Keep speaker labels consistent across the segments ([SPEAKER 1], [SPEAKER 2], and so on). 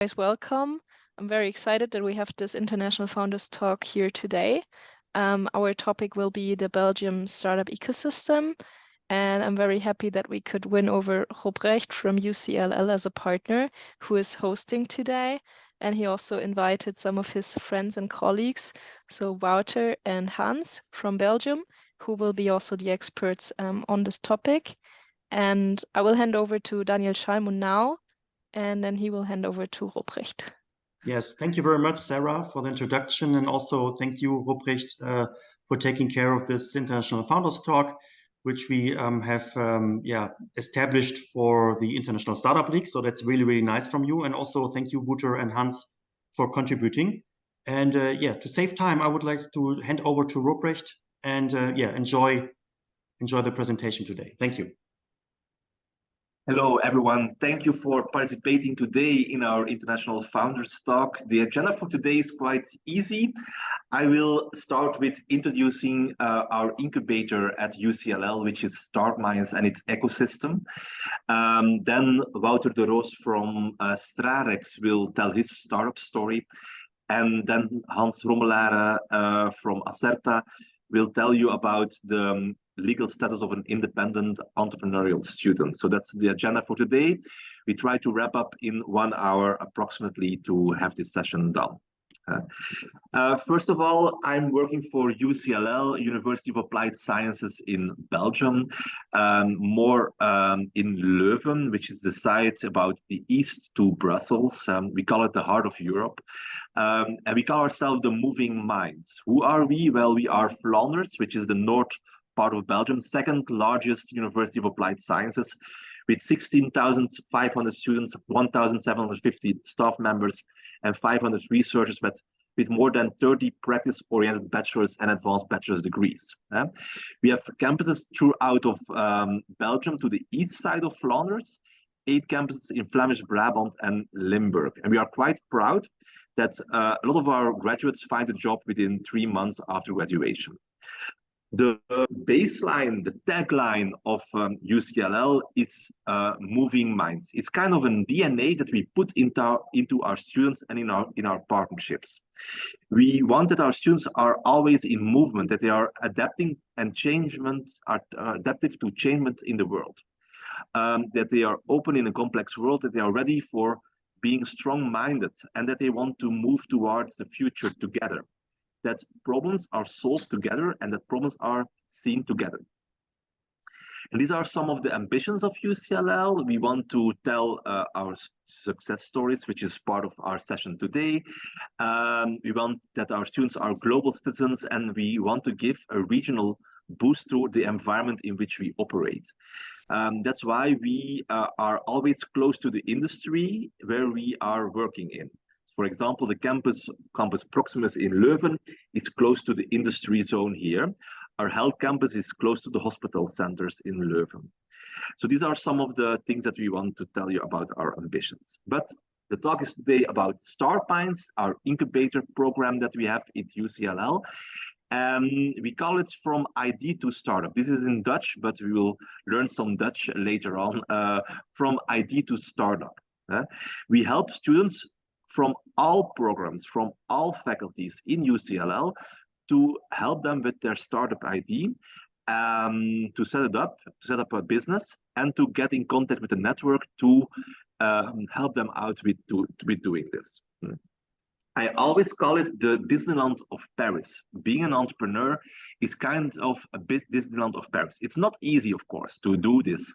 [SPEAKER 1] Guys, welcome. I'm very excited that we have this International Founders Talk here today. Our topic will be the Belgian Startup Ecosystem, and I'm very happy that we could win over Robrecht from UCLL as a partner who is hosting today. And he also invited some of his friends and colleagues, so Wouter and Hans from Belgium, who will be also the experts on this topic. And I will hand over to Daniel Schalmund now, and then he will hand over to Robrecht.
[SPEAKER 2] Yes, thank you very much, Sarah, for the introduction. And also thank you, Robrecht, for taking care of this International Founders Talk, which we have established for the International Startup League. So that's really, really nice from you. And also thank you, Wouter and Hans, for contributing. And to save time, I would like to hand over to Robrecht and enjoy the presentation today. Thank you.
[SPEAKER 3] Hello, everyone. Thank you for participating today in our International Founders Talk. The agenda for today is quite easy. I will start with introducing our incubator at UCLL, which is StartMinds and its ecosystem. Then Wouter Deroost from Strarex will tell his startup story. And then Hans Rommelaere from Acerta will tell you about the legal status of an independent entrepreneurial student. So that's the agenda for today. We try to wrap up in 1 hour approximately to have this session done. First of all, I'm working for UCLL, University of Applied Sciences in Belgium, more in Leuven, which is the site about the east to Brussels. We call it the heart of Europe. And we call ourselves the Moving Minds. Who are we? Well, we are Flanders, which is the north part of Belgium, second largest University of Applied Sciences, with 16,500 students, 1,750 staff members, and 500 researchers with more than 30 practice-oriented bachelor's and advanced bachelor's degrees. We have campuses throughout of Belgium to the east side of Flanders, 8 campuses in Flemish Brabant and Limburg. And we are quite proud that a lot of our graduates find a job within 3 months after graduation. The baseline, the tagline of UCLL is Moving Minds. It's kind of a DNA that we put into our students and in our partnerships. We want that our students are always in movement, that they are adapting and are adaptive to changement in the world, that they are open in a complex world, that they are ready for being strong-minded, and that they want to move towards the future together. That problems are solved together and that problems are seen together. And these are some of the ambitions of UCLL. We want to tell our success stories, which is part of our session today. We want that our students are global citizens, and we want to give a regional boost to the environment in which we operate. That's why we are always close to the industry where we are working in. For example, the campus Proximus in Leuven is close to the industry zone here. Our health campus is close to the hospital centers in Leuven. So these are some of the things that we want to tell you about our ambitions. But the talk is today about StartMinds, our incubator program that we have at UCLL. We call it From ID to Startup. This is in Dutch, but we will learn some Dutch later on. From ID to Startup. We help students from all programs, from all faculties in UCLL, to help them with their startup ID, to set up a business, and to get in contact with the network to help them out with doing this. I always call it the Disneyland of Paris. Being an entrepreneur is kind of a bit Disneyland of Paris. It's not easy, of course, to do this,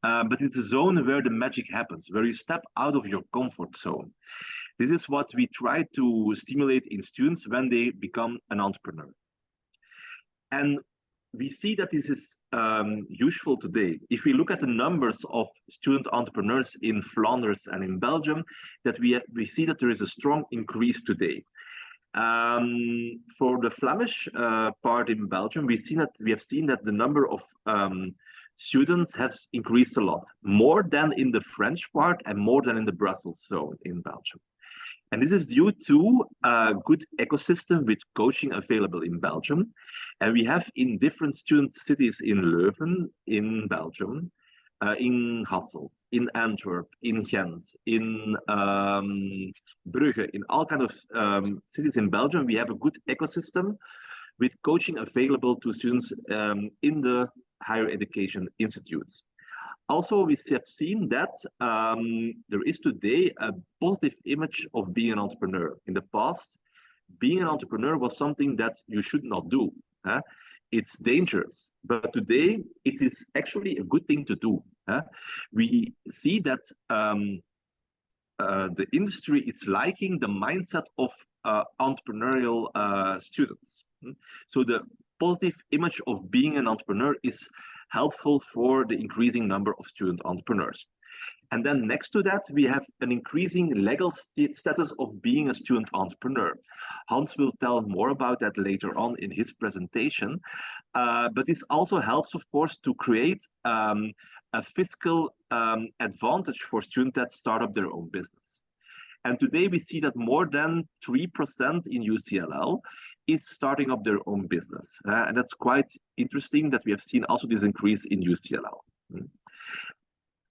[SPEAKER 3] but it's a zone where the magic happens, where you step out of your comfort zone. This is what we try to stimulate in students when they become an entrepreneur. And we see that this is useful today. If we look at the numbers of student entrepreneurs in Flanders and in Belgium, that we see that there is a strong increase today. For the Flemish part in Belgium, we have seen that the number of students has increased a lot, more than in the French part and more than in the Brussels zone in Belgium. And this is due to a good ecosystem with coaching available in Belgium. And we have in different student cities in Leuven, in Belgium, in Hasselt, in Antwerp, in Ghent, in Brugge, in all kind of cities in Belgium, we have a good ecosystem with coaching available to students in the higher education institutes. Also, we have seen that there is today a positive image of being an entrepreneur. In the past, being an entrepreneur was something that you should not do. It's dangerous, but today it is actually a good thing to do. We see that the industry is liking the mindset of entrepreneurial students. So the positive image of being an entrepreneur is helpful for the increasing number of student entrepreneurs. And then next to that, we have an increasing legal status of being a student entrepreneur. Hans will tell more about that later on in his presentation. But this also helps, of course, to create a fiscal advantage for students that start up their own business. And today we see that more than 3% in UCLL is starting up their own business. And that's quite interesting that we have seen also this increase in UCLL.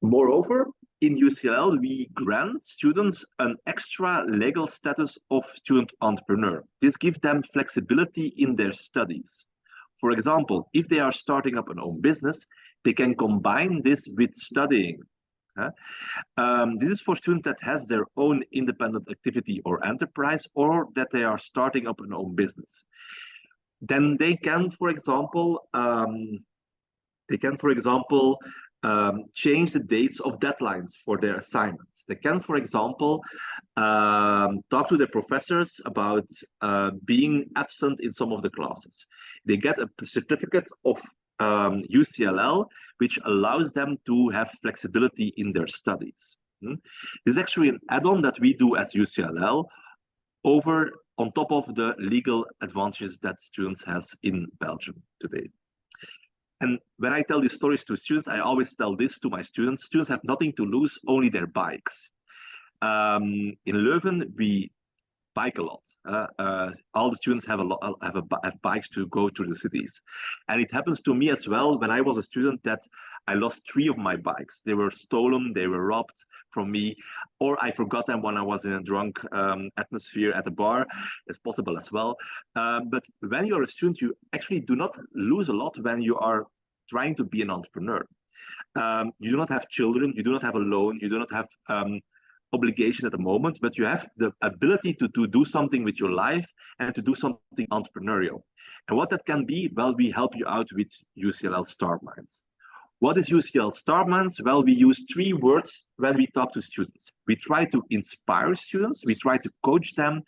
[SPEAKER 3] Moreover, in UCLL, we grant students an extra legal status of student entrepreneur. This gives them flexibility in their studies. For example, if they are starting up an own business, they can combine this with studying. This is for students that has their own independent activity or enterprise, or that they are starting up an own business. Then they can, for example, change the dates of deadlines for their assignments. They can, for example, talk to their professors about being absent in some of the classes. They get a certificate of UCLL, which allows them to have flexibility in their studies. This is actually an add-on that we do as UCLL on top of the legal advantages that students has in Belgium today. And when I tell these stories to students, I always tell this to my students. Students have nothing to lose, only their bikes. In Leuven, we bike a lot. All the students have bikes to go to the cities. And it happens to me as well when I was a student that I lost 3 of my bikes. They were stolen, they were robbed from me, or I forgot them when I was in a drunk atmosphere at a bar. It's possible as well. But when you're a student, you actually do not lose a lot when you are trying to be an entrepreneur. You do not have children, you do not have a loan, you do not have obligation at the moment, but you have the ability to do something with your life and to do something entrepreneurial. And what that can be, well, we help you out with UCLL Start Minds. What is UCLL Start Minds? Well, we use 3 words when we talk to students. We try to inspire students, we try to coach them,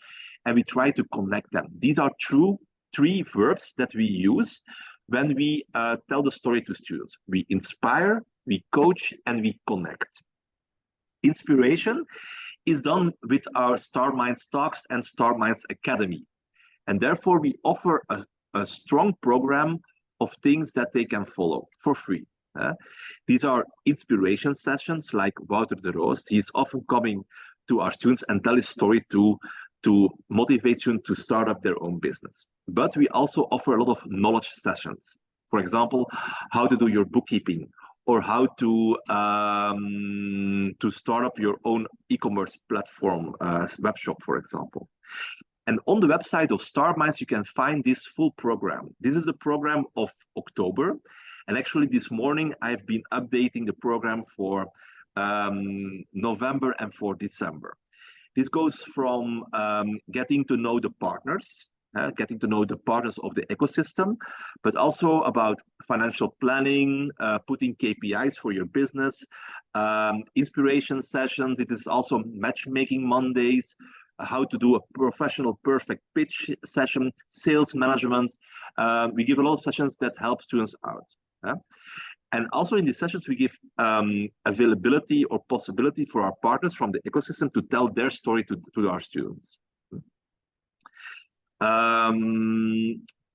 [SPEAKER 3] and we try to connect them. These are 3 verbs that we use when we tell the story to students. We inspire, we coach, and we connect. Inspiration is done with our Start Minds Talks and Start Minds Academy. And therefore, we offer a strong program of things that they can follow for free. These are inspiration sessions like Wouter Deroost. He's often coming to our students and tell his story to motivate students to start up their own business. But we also offer a lot of knowledge sessions. For example, how to do your bookkeeping, or how to start up your own e-commerce platform, web shop, for example. And on the website of Start Minds, you can find this full program. This is the program of October. And actually this morning, I've been updating the program for November and for December. This goes from getting to know the partners, getting to know the partners of the ecosystem, but also about financial planning, putting KPIs for your business, inspiration sessions. It is also matchmaking Mondays, how to do a professional perfect pitch session, sales management. We give a lot of sessions that help students out. And also in these sessions, we give availability or possibility for our partners from the ecosystem to tell their story to our students.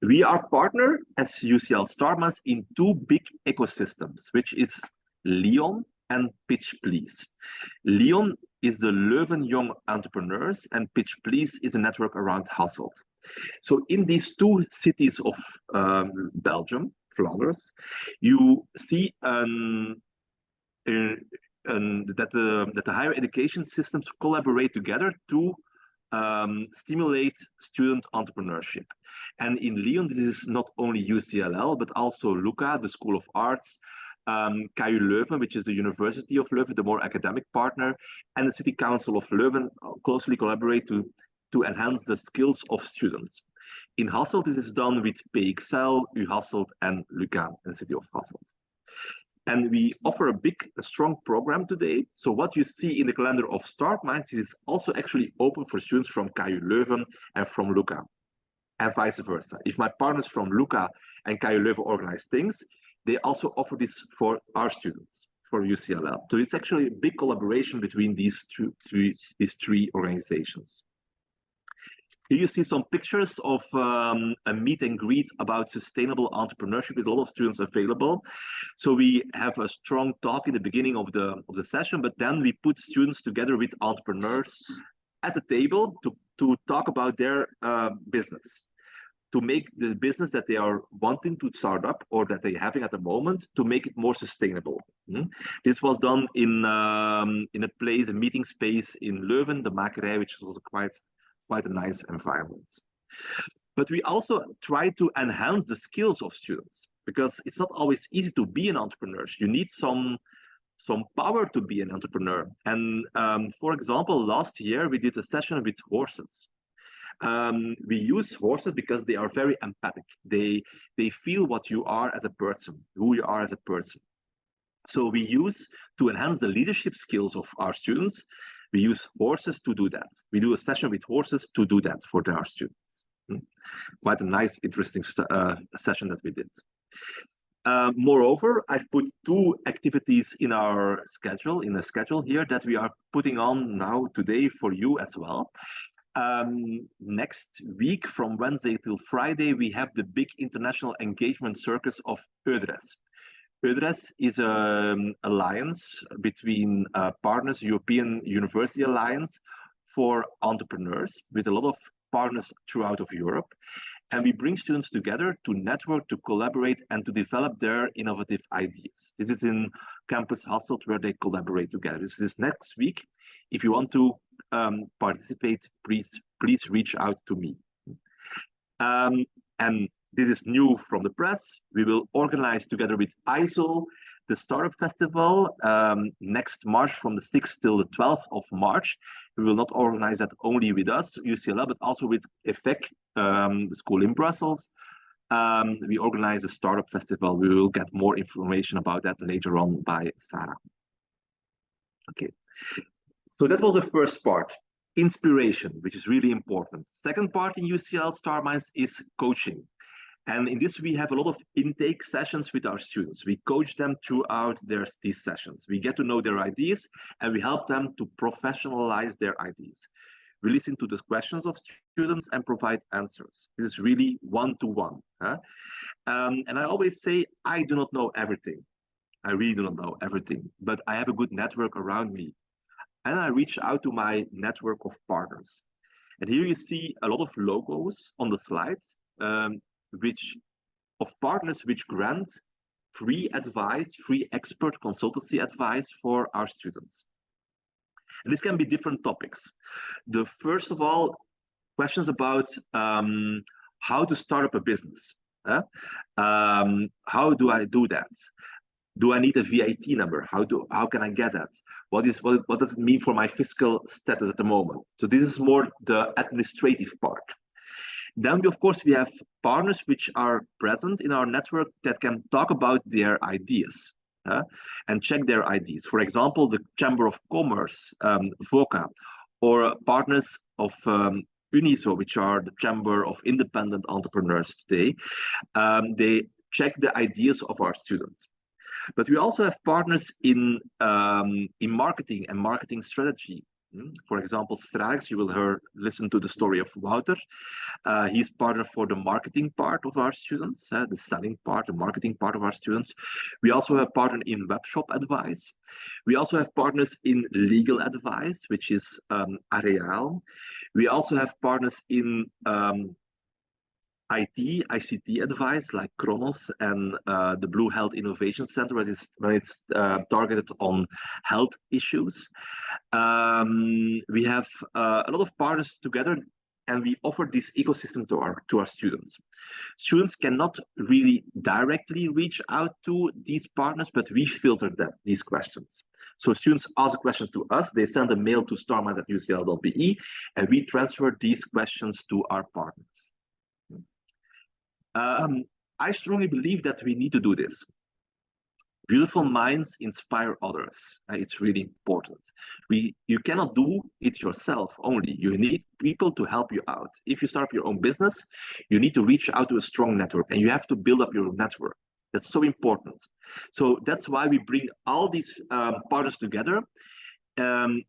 [SPEAKER 3] We are partner as UCL Start Minds in 2 big ecosystems, which is Lyon and Pitch Please. Lyon is the Leuven Young Entrepreneurs, and Pitch Please is a network around Hasselt. So in these 2 cities of Belgium, Flanders, you see that the higher education systems collaborate together to stimulate student entrepreneurship. And in Lyon, this is not only UCLL, but also LUCA, the School of Arts, KU Leuven, which is the University of Leuven, the more academic partner, and the City Council of Leuven closely collaborate to enhance the skills of students. In Hasselt, this is done with PXL, U Hasselt, and LUCA, and the City of Hasselt. And we offer a strong program today. So what you see in the calendar of Start Minds is also actually open for students from KU Leuven and from LUCA, and vice versa. If my partners from LUCA and KU Leuven organize things, they also offer this for our students, for UCLL. So it's actually a big collaboration between these three organizations. Here you see some pictures of a meet and greet about sustainable entrepreneurship with a lot of students available. So we have a strong talk in the beginning of the session, but then we put students together with entrepreneurs at the table to talk about their business, to make the business that they are wanting to start up or that they're having at the moment, to make it more sustainable. This was done in a place, a meeting space in Leuven, the Rommelaere, which was quite a nice environment. But we also try to enhance the skills of students, because it's not always easy to be an entrepreneur. You need some power to be an entrepreneur. And for example, last year we did a session with horses. We use horses because they are very empathic. They feel what you are as a person, who you are as a person. So we use, to enhance the leadership skills of our students, we use horses to do that. We do a session with horses to do that for our students. Quite a nice, interesting session that we did. Moreover, I've put two activities in our schedule, in the schedule here, that we are putting on now today for you as well. Next week, from Wednesday till Friday, we have the big international engagement circus of EUDRES. EUDRES is an alliance between partners, European University Alliance for entrepreneurs, with a lot of partners throughout of Europe. And we bring students together to network, to collaborate, and to develop their innovative ideas. This is in Campus Hasselt, where they collaborate together. This is next week. If you want to participate, please reach out to me. And this is new from the press. We will organize together with ISO the Startup Festival next March, from the 6th till the 12th of March. We will not organize that only with us, UCLL, but also with EFEC, the school in Brussels. We organize a Startup Festival. We will get more information about that later on by Sarah. Okay, so that was the first part, inspiration, which is really important. Second part in UCL Start Minds is coaching. And in this, we have a lot of intake sessions with our students. We coach them throughout these sessions. We get to know their ideas, and we help them to professionalize their ideas. We listen to the questions of students and provide answers. This is really one-to-one. And I always say, I do not know everything. I really do not know everything, but I have a good network around me. And I reach out to my network of partners. And here you see a lot of logos on the slides, of partners which grant free advice, free expert consultancy advice for our students. And this can be different topics. The first of all, questions about how to start up a business. How do I do that? Do I need a VAT number? How can I get that? What does it mean for my fiscal status at the moment? So this is more the administrative part. Then, of course, we have partners which are present in our network that can talk about their ideas and check their ideas. For example, the Chamber of Commerce, VOCA, or partners of UNISO, which are the Chamber of Independent Entrepreneurs today. They check the ideas of our students. But we also have partners in marketing and marketing strategy. For example, Straks, you will listen to the story of Wouter. He's partner for the marketing part of our students, the selling part, the marketing part of our students. We also have partner in webshop advice. We also have partners in legal advice, which is Areal. We also have partners in IT, ICT advice like Kronos and the Blue Health Innovation Center when it's targeted on health issues. We have a lot of partners together, and we offer this ecosystem to our students. Students cannot really directly reach out to these partners, but we filter these questions. So students ask a question to us, they send a mail to starminds@ucl.be, and we transfer these questions to our partners. I strongly believe that we need to do this. Beautiful minds inspire others. It's really important. You cannot do it yourself only. You need people to help you out. If you start up your own business, you need to reach out to a strong network, and you have to build up your network. That's so important. So that's why we bring all these partners together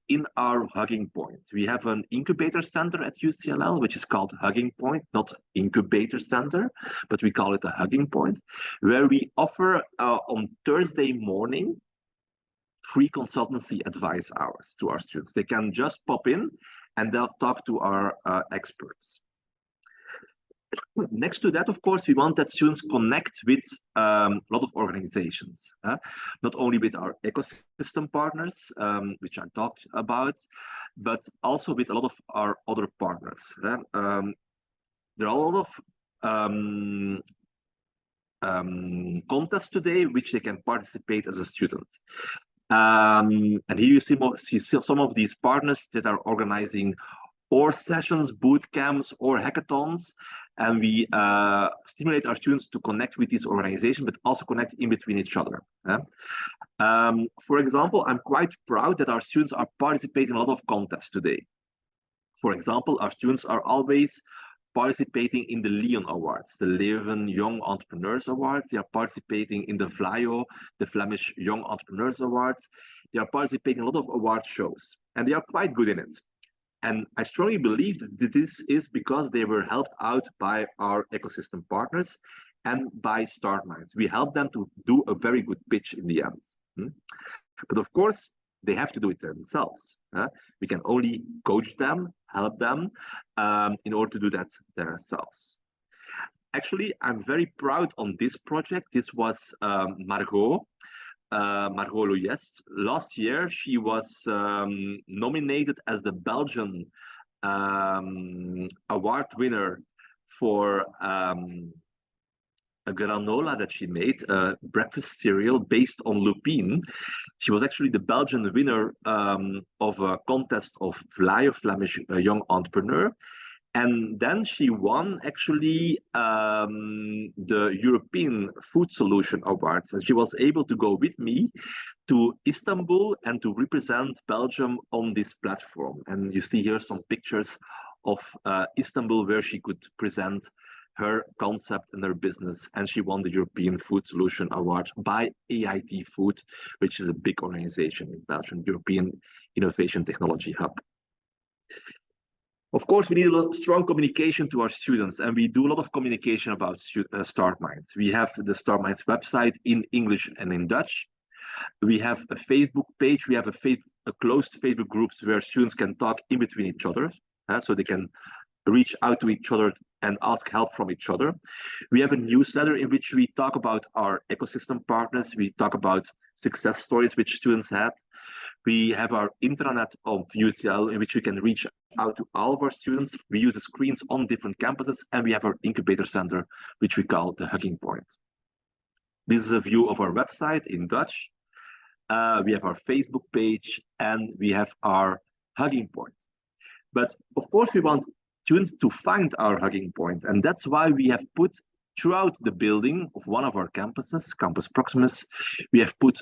[SPEAKER 3] in our Hugging Point. We have an incubator center at UCLL, which is called Hugging Point, not Incubator Center, but we call it a Hugging Point, where we offer on Thursday morning free consultancy advice hours to our students. They can just pop in and they'll talk to our experts. Next to that, of course, we want that students connect with a lot of organizations, not only with our ecosystem partners, which I talked about, but also with a lot of our other partners. There are a lot of contests today which they can participate as a student. And here you see some of these partners that are organizing or sessions, boot camps, or hackathons, and we stimulate our students to connect with these organizations, but also connect in between each other. For example, I'm quite proud that our students are participating in a lot of contests today. For example, our students are always participating in the Leon Awards, the Leuven Young Entrepreneurs Awards. They are participating in the VLAIO, the Flemish Young Entrepreneurs Awards. They are participating in a lot of award shows, and they are quite good in it. And I strongly believe that this is because they were helped out by our ecosystem partners and by StartMinds. We help them to do a very good pitch in the end. But of course, they have to do it themselves. We can only coach them, help them in order to do that themselves. Actually, I'm very proud on this project. This was Margot Loyes. Last year, she was nominated as the Belgian award winner for a granola that she made, a breakfast cereal based on lupine. She was actually the Belgian winner of a contest of VLAIO, Flemish Young Entrepreneur. And then she won actually the European Food Solution Awards. And she was able to go with me to Istanbul and to represent Belgium on this platform. And you see here some pictures of Istanbul where she could present her concept and her business. And she won the European Food Solution Award by AIT Food, which is a big organization in Belgium, European Innovation Technology Hub. Of course, we need a lot of strong communication to our students, and we do a lot of communication about StartMinds. We have the StartMinds website in English and in Dutch. We have a Facebook page. We have a closed Facebook groups where students can talk in between each other, so they can reach out to each other and ask help from each other. We have a newsletter in which we talk about our ecosystem partners. We talk about success stories which students had. We have our intranet of UCL in which we can reach out to all of our students. We use the screens on different campuses, and we have our incubator center, which we call the Hugging Point. This is a view of our website in Dutch. We have our Facebook page, and we have our Hugging Point. But of course, we want students to find our Hugging Point, and that's why we have put throughout the building of one of our campuses, Campus Proximus, we have put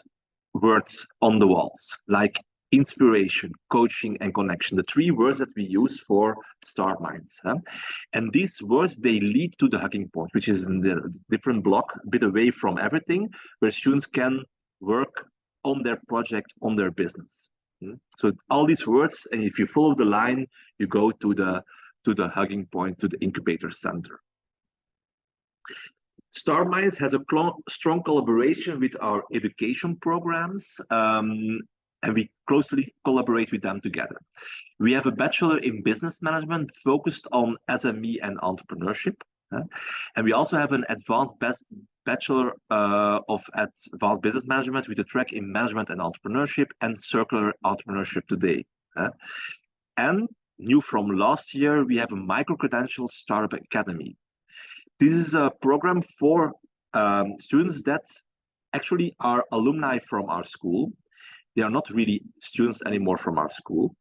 [SPEAKER 3] words on the walls, like inspiration, coaching, and connection, the three words that we use for StartMinds. And these words, they lead to the Hugging Point, which is in the different block, a bit away from everything, where students can work on their project, on their business. So all these words, and if you follow the line, you go to the Hugging Point, to the incubator center. StartMinds has a strong collaboration with our education programs, and we closely collaborate with them together. We have a Bachelor in Business Management focused on SME and entrepreneurship. And we also have an advanced Bachelor of Advanced Business Management with a track in Management and Entrepreneurship and Circular Entrepreneurship today. And new from last year, we have a Micro-Credential Startup Academy. This is a program for students that actually are alumni from our school. They are not really students anymore from our school.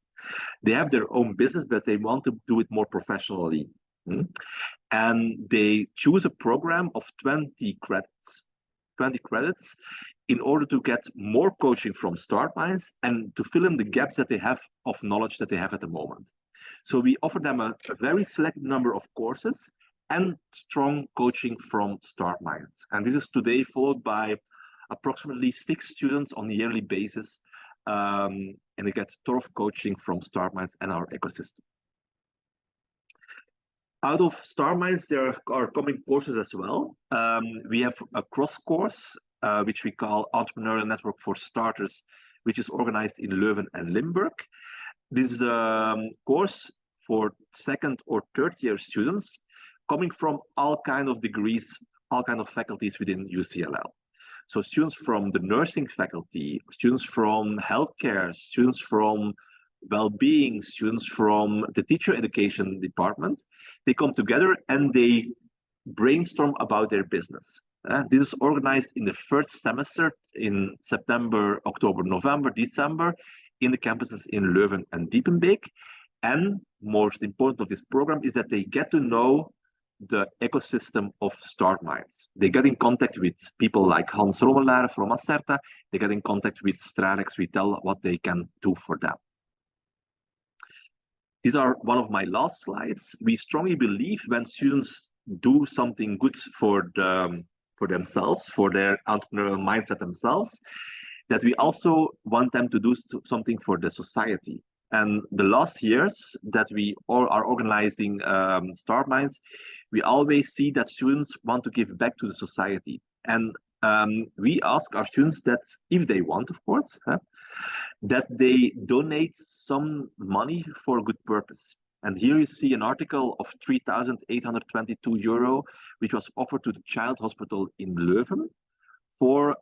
[SPEAKER 3] They have their own business, but they want to do it more professionally. And they choose a program of 20 credits in order to get more coaching from StartMinds and to fill in the gaps that they have of knowledge that they have at the moment. So we offer them a very selected number of courses and strong coaching from StartMinds. And this is today followed by approximately 6 students on a yearly basis. And they get thorough coaching from StartMinds and our ecosystem. Out of StartMinds, there are coming courses as well. We have a cross course, which we call Entrepreneurial Network for Starters, which is organized in Leuven and Limburg. This is a course for second or third year students coming from all kinds of degrees, all kinds of faculties within UCLL. So students from the nursing faculty, students from healthcare, students from well-being, students from the teacher education department, they come together and they brainstorm about their business. This is organized in the first semester in September, October, November, December in the campuses in Leuven and Diepenbeek. And most important of this program is that they get to know the ecosystem of StartMinds. They get in contact with people like Hans Rommelaere from Acerta. They get in contact with Stralex. We tell what they can do for them. These are one of my last slides. We strongly believe when students do something good for themselves, for their entrepreneurial mindset themselves, that we also want them to do something for the society. And the last years that we all are organizing StartMinds, we always see that students want to give back to the society. And we ask our students that, if they want, of course, that they donate some money for a good purpose. And here you see an article of €3,822, which was offered to the Child Hospital in Leuven for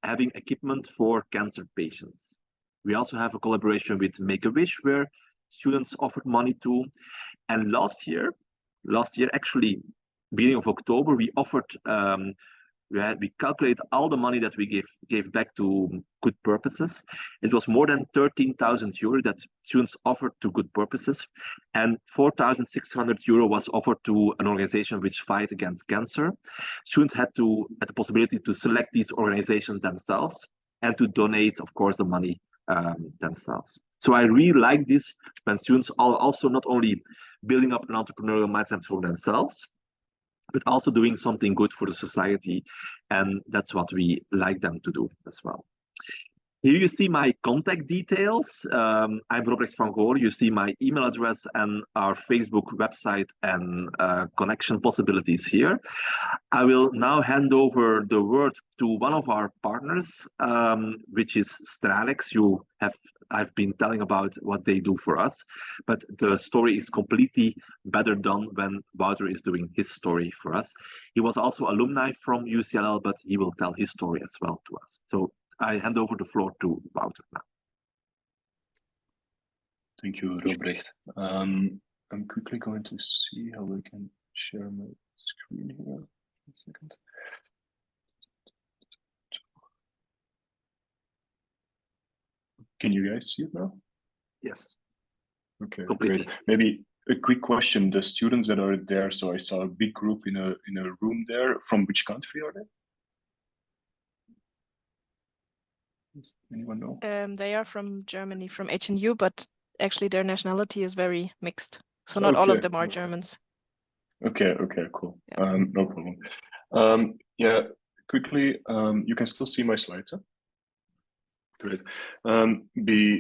[SPEAKER 3] having equipment for cancer patients. We also have a collaboration with Make-A-Wish where students offered money to. And last year actually, beginning of October, we offered, we calculated all the money that we gave back to good purposes. It was more than €13,000 that students offered to good purposes, and €4,600 was offered to an organization which fight against cancer. Students had the possibility to select these organizations themselves and to donate, of course, the money themselves. So I really like this when students are also not only building up an entrepreneurial mindset for themselves, but also doing something good for the society. And that's what we like them to do as well. Here you see my contact details. I'm Robrecht Van Goolen. You see my email address and our Facebook website and connection possibilities here. I will now hand over the word to one of our partners, which is Stralex. I've been telling about what they do for us, but the story is completely better done when Wouter is doing his story for us. He was also alumni from UCLL, but he will tell his story as well to us. So I hand over the floor to Wouter now.
[SPEAKER 4] Thank you, Robrecht. I'm quickly going to see how I can share my screen here. A second. Can you guys see it now?
[SPEAKER 3] Yes.
[SPEAKER 4] Okay,
[SPEAKER 3] completely.
[SPEAKER 4] Great. Maybe a quick question. The students that are there, so I saw a big group in a room there. From which country are they? Does anyone know?
[SPEAKER 1] They are from Germany, from HNU, but actually their nationality is very mixed. So not all of them are Germans.
[SPEAKER 4] Okay, cool.
[SPEAKER 1] Yeah.
[SPEAKER 4] No problem. Yeah, quickly, you can still see my slides, huh? Great.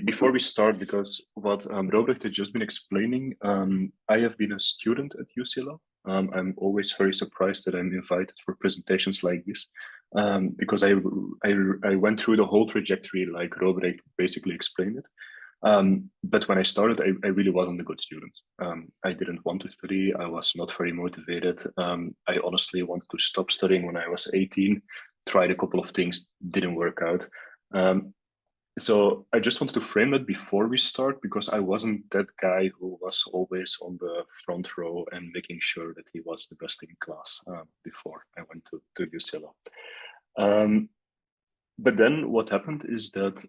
[SPEAKER 4] Before we start, because what Robrecht has just been explaining, I have been a student at UCLL. I'm always very surprised that I'm invited for presentations like this, because I went through the whole trajectory like Robrecht basically explained it. But when I started, I really wasn't a good student. I didn't want to study. I was not very motivated. I honestly wanted to stop studying when I was 18, tried a couple of things, didn't work out. So I just wanted to frame that before we start, because I wasn't that guy who was always on the front row and making sure that he was the best in class before I went to UCLA. But then what happened is that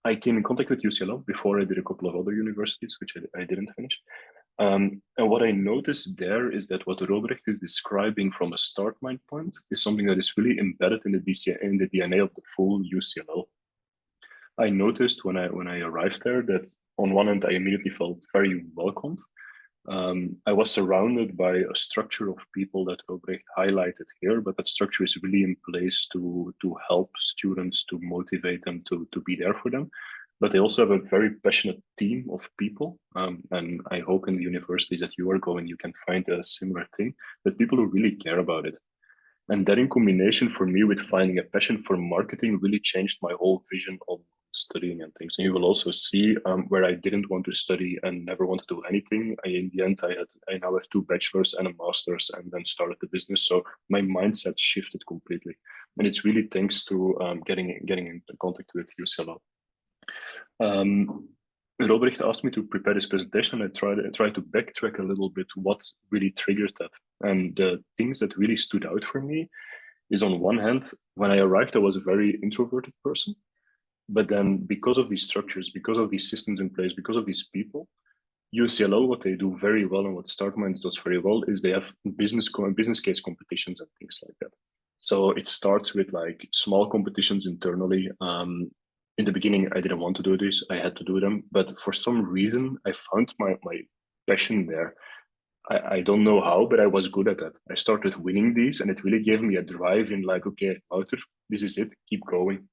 [SPEAKER 4] I came in contact with UCLA before I did a couple of other universities, which I didn't finish. And what I noticed there is that what Robrecht is describing from a start mind point is something that is really embedded in the DNA of the full UCLA. I noticed when I arrived there that on one hand, I immediately felt very welcomed. I was surrounded by a structure of people that Robrecht highlighted here, but that structure is really in place to help students, to motivate them, to be there for them. But they also have a very passionate team of people. And I hope in the universities that you are going, you can find a similar thing, that people who really care about it. And that in combination for me with finding a passion for marketing really changed my whole vision on studying and things. And you will also see where I didn't want to study and never want to do anything. In the end, I now have 2 bachelors and a master's, and then started the business. So my mindset shifted completely. And it's really thanks to getting into contact with UCLA. Robrecht asked me to prepare this presentation, and I tried to backtrack a little bit what really triggered that. And the things that really stood out for me is, on one hand, when I arrived, I was a very introverted person. But then because of these structures, because of these systems in place, because of these people, UCLA, what they do very well and what StartMinds does very well is they have business case competitions and things like that. So it starts with like small competitions internally. In the beginning, I didn't want to do this. I had to do them. But for some reason, I found my passion there. I don't know how, but I was good at that. I started winning these, and it really gave me a drive in like, okay, Wouter, this is it, keep going.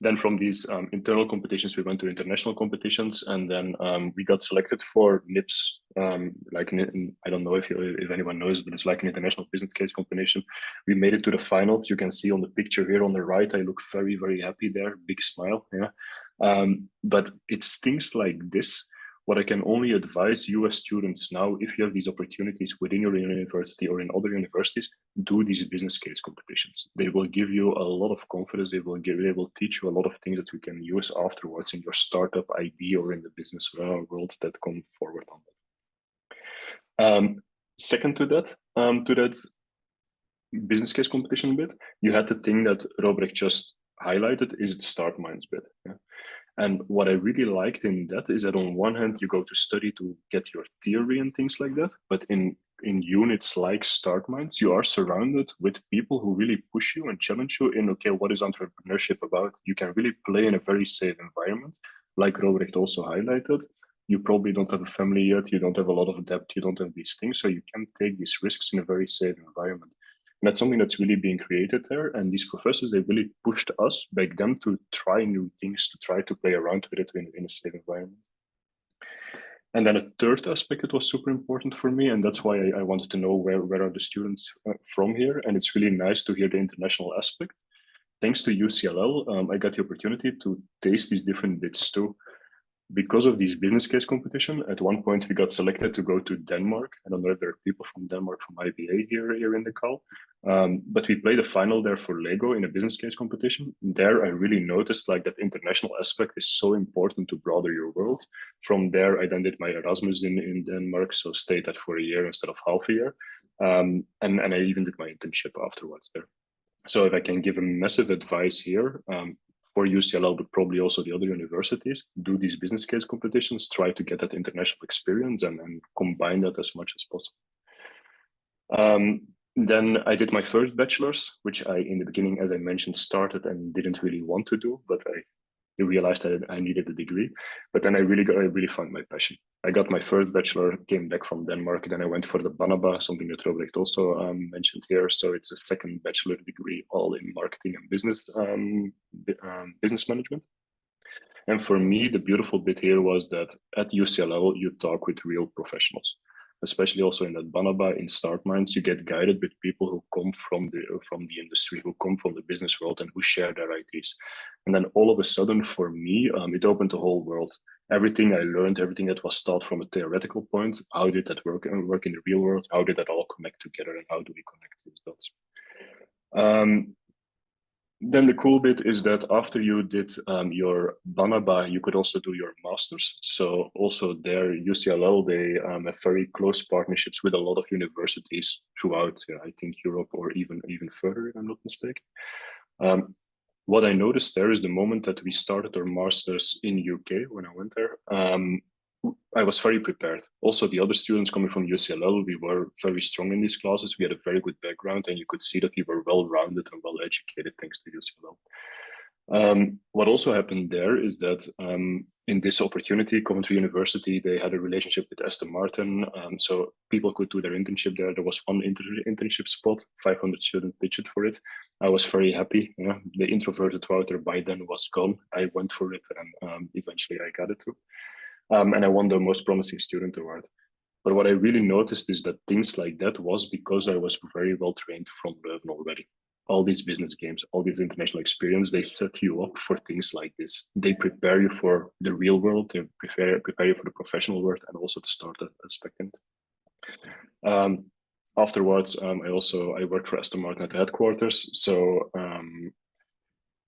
[SPEAKER 4] Then from these internal competitions, we went to international competitions, and then we got selected for NIPS. I don't know if anyone knows, but it's like an international business case competition. We made it to the finals. You can see on the picture here on the right, I look very, very happy there, big smile. Yeah, but it's things like this. What I can only advise you as students now, if you have these opportunities within your university or in other universities, do these business case competitions. They will give you a lot of confidence. They will teach you a lot of things that you can use afterwards in your startup idea or in the business world that come forward on that. Second to that business case competition bit, you had the thing that Robrecht just highlighted is the StartMinds bit. Yeah? And what I really liked in that is that on one hand, you go to study to get your theory and things like that. But in units like StartMinds, you are surrounded with people who really push you and challenge you in, okay, what is entrepreneurship about? You can really play in a very safe environment. Like Robrecht also highlighted, you probably don't have a family yet, you don't have a lot of debt, you don't have these things. So you can take these risks in a very safe environment. And that's something that's really being created there. And these professors, they really pushed us back then to try new things, to try to play around with it in a safe environment. And then a third aspect that was super important for me, and that's why I wanted to know where are the students from here. And it's really nice to hear the international aspect. Thanks to UCLA, I got the opportunity to taste these different bits too. Because of these business case competition, at one point we got selected to go to Denmark. I don't know if there are people from Denmark from IBA here in the call, but we played a final there for Lego in a business case competition. There, I really noticed like that international aspect is so important to broaden your world. From there, I then did my Erasmus in Denmark, so stayed that for a year instead of half a year, and I even did my internship afterwards there. So if I can give a massive advice here, for UCLA, but probably also the other universities, do these business case competitions, try to get that international experience and combine that as much as possible. Then I did my first bachelor's, which I, in the beginning, as I mentioned, started and didn't really want to do, but I realized that I needed a degree. But then I really found my passion. I got my first bachelor, came back from Denmark, then I went for the Banaba, something that Robrecht also mentioned here. So it's a second bachelor degree, all in marketing and business management. And for me, the beautiful bit here was that at UCLA, you talk with real professionals. especially also in that Banaba, in Start Minds, you get guided with people who come from the industry, who come from the business world, and who share their ideas. And then all of a sudden, for me, it opened the whole world. Everything I learned, everything that was taught from a theoretical point, how did that work in the real world? How did that all connect together, and how do we connect these dots? Then the cool bit is that after you did your Banaba, you could also do your masters. So also there, UCLL, they have very close partnerships with a lot of universities throughout, I think, Europe, or even further, if I'm not mistaken. What I noticed there is the moment that we started our masters in UK, when I went there, I was very prepared. Also, the other students coming from UCLL, we were very strong in these classes. We had a very good background, and you could see that we were well-rounded and well-educated thanks to UCLL. What also happened there is that in this opportunity, Coventry University, they had a relationship with Aston Martin, so people could do their internship there. There was one internship spot, 500 students pitched for it. I was very happy. The introverted Wouter by then was gone. I went for it, and eventually I got it too. And I won the Most Promising Student Award. But what I really noticed is that things like that was because I was very well trained from Leuven already. All these business games, all these international experience, they set you up for things like this. They prepare you for the real world, they prepare you for the professional world, and also the startup aspect. Afterwards, I worked for Aston Martin at the headquarters. So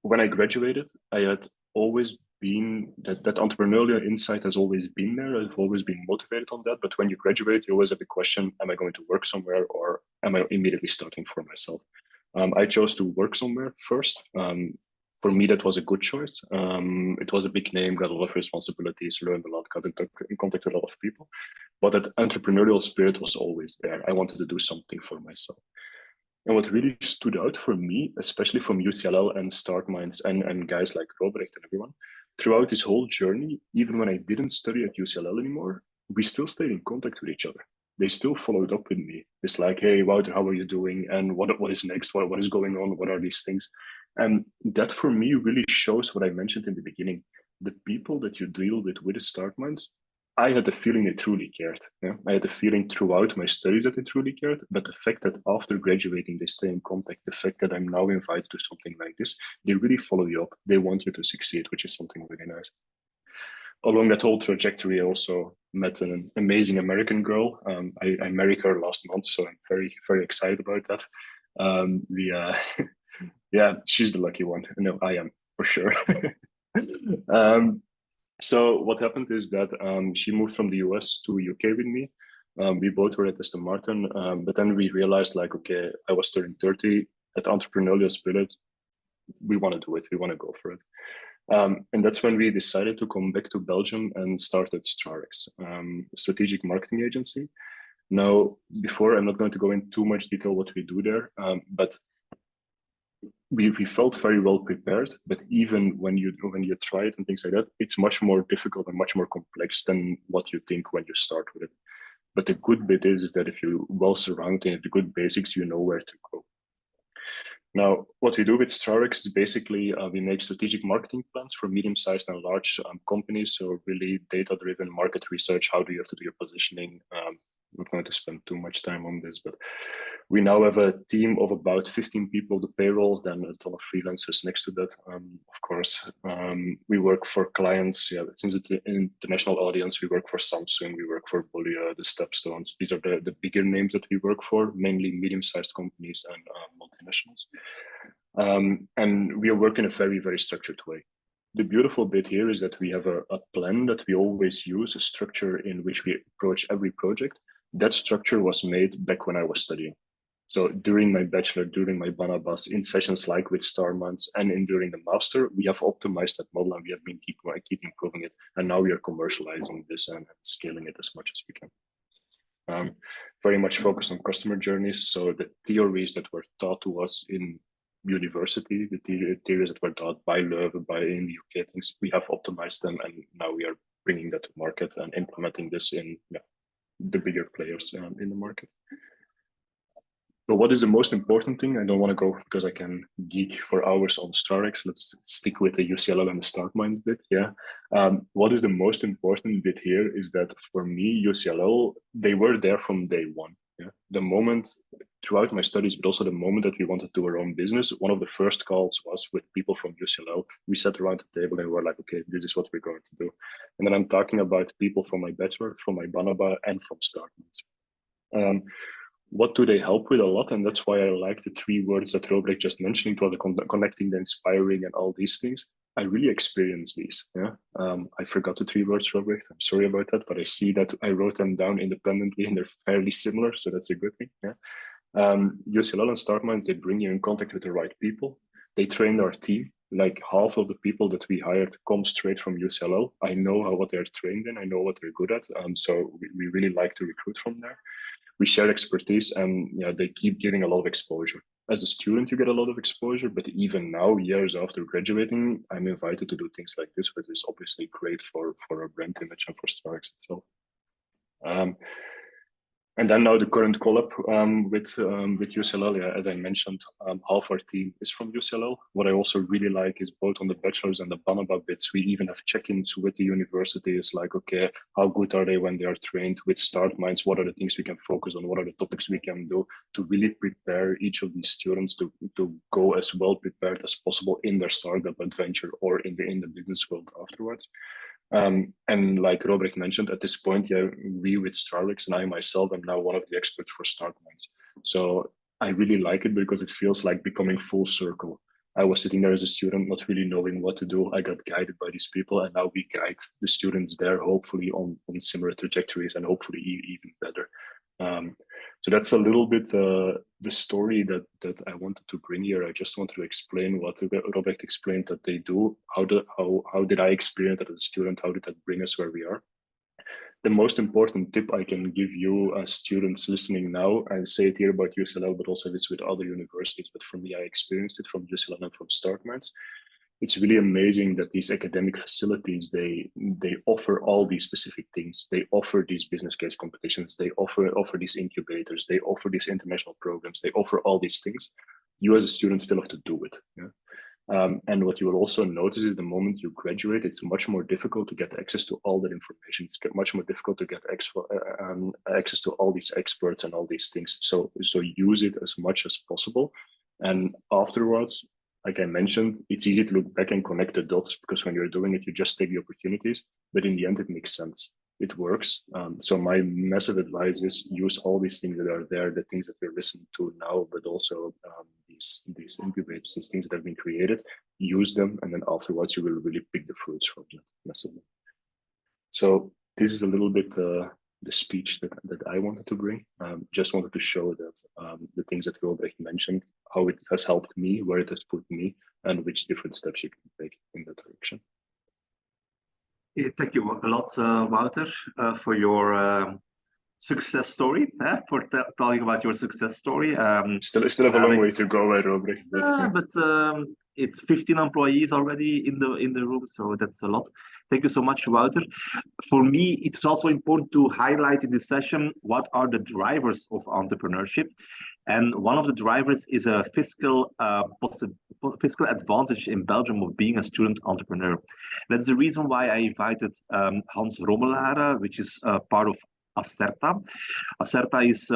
[SPEAKER 4] when I graduated, I had always been that entrepreneurial insight has always been there. I've always been motivated on that. But when you graduate, you always have the question, am I going to work somewhere, or am I immediately starting for myself? I chose to work somewhere first. For me, that was a good choice. It was a big name, got a lot of responsibilities, learned a lot, got in contact with a lot of people. But that entrepreneurial spirit was always there. I wanted to do something for myself. And what really stood out for me, especially from UCLL and Start Minds and guys like Robrecht and everyone, throughout this whole journey, even when I didn't study at UCLL anymore, we still stayed in contact with each other. They still followed up with me. It's like, hey, Wouter, how are you doing? And what is next? What is going on? What are these things? And that for me really shows what I mentioned in the beginning. The people that you deal with the Start Minds, I had the feeling they truly cared. Yeah? I had the feeling throughout my studies that they truly cared, but the fact that after graduating, they stay in contact, the fact that I'm now invited to something like this, they really follow you up. They want you to succeed, which is something really nice. Along that whole trajectory, I also met an amazing American girl. I married her last month, so I'm very, very excited about that. Yeah, she's the lucky one. No, I am, for sure. So what happened is that she moved from the US to UK with me. We both were at Aston Martin, but then we realized, like, okay, I was turning 30, that entrepreneurial spirit, we want to do it, we want to go for it. And that's when we decided to come back to Belgium and started Strarex, a strategic marketing agency. Now, before, I'm not going to go into too much detail what we do there, but we felt very well prepared, but even when you try it and things like that, it's much more difficult and much more complex than what you think when you start with it. But the good bit is that if you're well surrounded and the good basics, you know where to go. Now, what we do with Strarex is basically we make strategic marketing plans for medium-sized and large companies. So really data-driven market research. How do you have to do your positioning? I'm not going to spend too much time on this, but we now have a team of about 15 people, the payroll, then a ton of freelancers next to that. Of course, we work for clients. Yeah, since it's an international audience, we work for Samsung, we work for Bolia, the Stepstones. These are the bigger names that we work for, mainly medium-sized companies and multinationals. And we work in a very, very structured way. The beautiful bit here is that we have a plan that we always use, a structure in which we approach every project. That structure was made back when I was studying. So during my bachelor, during my Banabas, in sessions like with Star Months and during the master, we have optimized that model and we have been keep improving it. And now we are commercializing this and scaling it as much as we can. Very much focused on customer journeys. So the theories that were taught to us in university, the theories that were taught by Leuven, by in the UK things, we have optimized them and now we are bringing that to market and implementing this in the bigger players in the market. But what is the most important thing? I don't want to go because I can geek for hours on StarX. Let's stick with the UCLL and the StartMinds bit. Yeah. What is the most important bit here is that for me, UCLL, they were there from day one. Yeah. The moment throughout my studies, but also the moment that we wanted to do our own business, one of the first calls was with people from UCLL. We sat around the table and we were like, okay, this is what we're going to do. And then I'm talking about people from my bachelor, from my Banaba, and from StartMinds. What do they help with a lot? And that's why I like the three words that Robrecht just mentioned, it was the connecting, the inspiring, and all these things. I really experienced these. Yeah, I forgot the three words, Robrecht. I'm sorry about that, but I see that I wrote them down independently and they're fairly similar, so that's a good thing. Yeah, UCLL and StartMinds, they bring you in contact with the right people. They train our team. Like half of the people that we hired come straight from UCLL. I know what they're trained in. I know what they're good at. So we really like to recruit from there. We share expertise, and yeah, they keep giving a lot of exposure. As a student, you get a lot of exposure, but even now, years after graduating, I'm invited to do things like this, which is obviously great for our brand image and for StarX itself. And then now the current collab with UCLL, yeah, as I mentioned, half our team is from UCLL. What I also really like is both on the bachelor's and the Banaba bits, we even have check-ins with the university. It's like, okay, how good are they when they are trained with StartMinds? What are the things we can focus on? What are the topics we can do to really prepare each of these students to go as well prepared as possible in their startup adventure or in the business world afterwards. And like Robrecht mentioned, at this point, yeah, we with StarX and I myself am now one of the experts for StartMinds. So I really like it because it feels like becoming full circle. I was sitting there as a student, not really knowing what to do. I got guided by these people, and now we guide the students there, hopefully on similar trajectories and hopefully even better. So that's a little bit the story that I wanted to bring here. I just wanted to explain what Robrecht explained that they do. How did I experience it as a student? How did that bring us where we are? The most important tip I can give you as students listening now, I say it here about UCLL, but also it's with other universities. But for me, I experienced it from UCLL and from StartMinds. It's really amazing that these academic facilities, they offer all these specific things. They offer these business case competitions. They offer these incubators. They offer these international programs. They offer all these things. You as a student still have to do it. Yeah? And what you will also notice is the moment you graduate, it's much more difficult to get access to all that information. It's much more difficult to get access to all these experts and all these things. So use it as much as possible. And afterwards, like I mentioned, it's easy to look back and connect the dots because when you're doing it, you just take the opportunities, but in the end, it makes sense. It works. So my massive advice is use all these things that are there, the things that we're listening to now, but also these incubators, these things that have been created, use them, and then afterwards you will really pick the fruits from that massively. So this is a little bit the speech that I wanted to bring. Just wanted to show that the things that Robrecht mentioned, how it has helped me, where it has put me, and which different steps you can take in that direction.
[SPEAKER 3] Yeah, thank you a lot, Wouter, for your success story, for telling about your success story.
[SPEAKER 4] Still have a long way to go, right, Robrecht?
[SPEAKER 3] But it's 15 employees already in the room, so that's a lot. Thank you so much, Wouter. For me, it's also important to highlight in this session what are the drivers of entrepreneurship. And one of the drivers is a fiscal advantage in Belgium of being a student entrepreneur. That's the reason why I invited Hans Rommelaere, which is part of Acerta. Acerta is,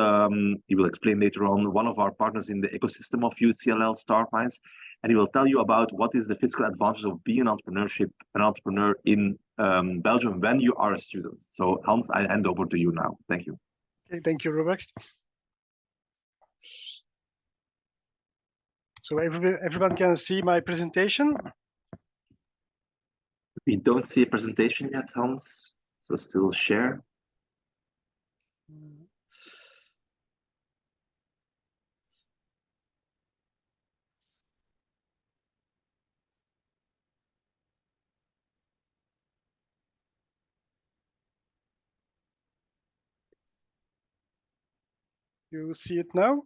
[SPEAKER 3] he will explain later on, one of our partners in the ecosystem of UCLL StartMinds, and he will tell you about what is the fiscal advantage of being an entrepreneur in Belgium when you are a student. So Hans, I hand over to you now. Thank you.
[SPEAKER 5] Okay, thank you, Robrecht. So everyone can see my presentation.
[SPEAKER 3] We don't see a presentation yet, Hans, so still share.
[SPEAKER 5] You see it now?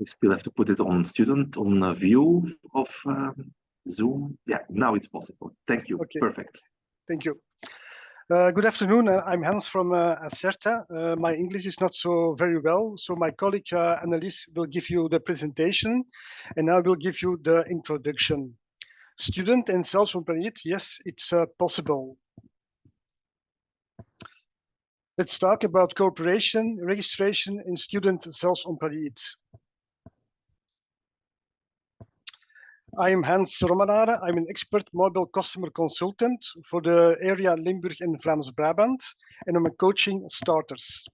[SPEAKER 3] We still have to put it on student, on a view of Zoom. Yeah, now it's possible. Thank you.
[SPEAKER 5] Okay.
[SPEAKER 3] Perfect.
[SPEAKER 5] Thank you. Good afternoon. I'm Hans from Acerta. My English is not so very well, so my colleague Annelies will give you the presentation, and I will give you the introduction. Student and self-employed, yes, it's possible. Let's talk about corporation, registration, and student self-employed. I am Hans Rommelaere. I'm an expert mobile customer consultant for the area Limburg and Vlaams-Brabant, and I'm coaching starters.